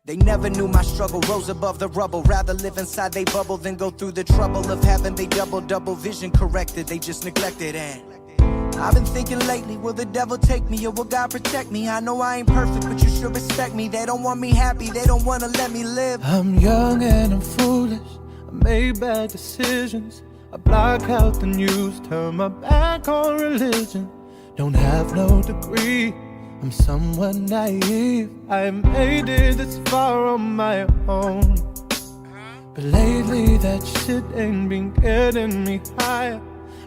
They never knew my struggle, rose above the rubble. Rather live inside they bubble than go through the trouble of having they double vision corrected. They just neglected. And I've been thinking lately, will the devil take me or will God protect me? I know I ain't perfect, but you should respect me. They don't want me happy, they don't wanna let me live. I'm young and I'm foolish, I made bad decisions. I block out the news, turn my back on religion. Don't have no degree, I'm somewhat naive. I made it this far on my own, but lately that shit ain't been getting me higher.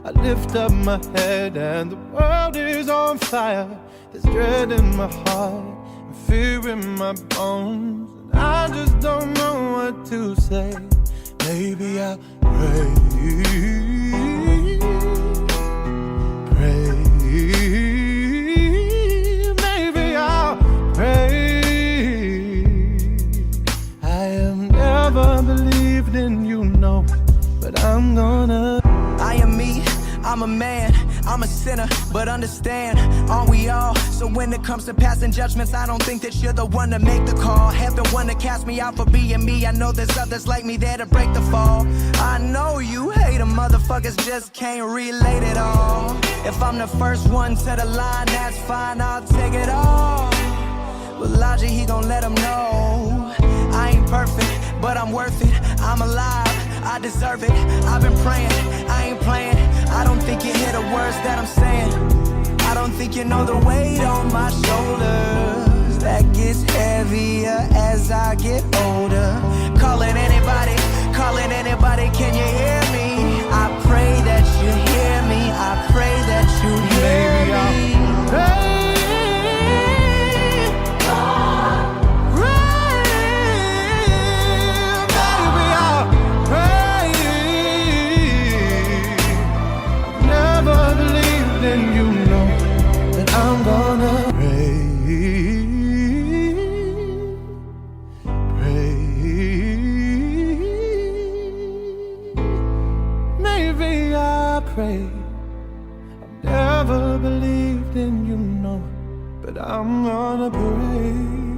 I lift up my head and the world is on fire. There's dread in my heart and fear in my bones, and I just don't know what to say. Maybe I'll pray, maybe I'll pray. I have never believed in you, no, but I'm gonna. I am me, I'm a man, I'm a sinner, but understand, aren't we all? So when it comes to passing judgments, I don't think that you're the one to make the call. Heaven wanna cast me out for being me. I know there's others like me there to break the fall. I know you hate them motherfuckers, just can't relate it all. If I'm the first one to the line, that's fine, I'll take it all. But Logic, he gon' let them know I ain't perfect, but I'm worth it. I'm alive, I deserve it. I've been praying, I ain't playing. I don't think you hear the words that I'm saying. I don't think you know the weight on my shoulders that gets heavier as I get older. Calling anybody, can you hear me? I pray that you hear me. I pray that you hear me. I'm gonna pray, maybe I pray. I've never believed in you, no, but I'm gonna pray.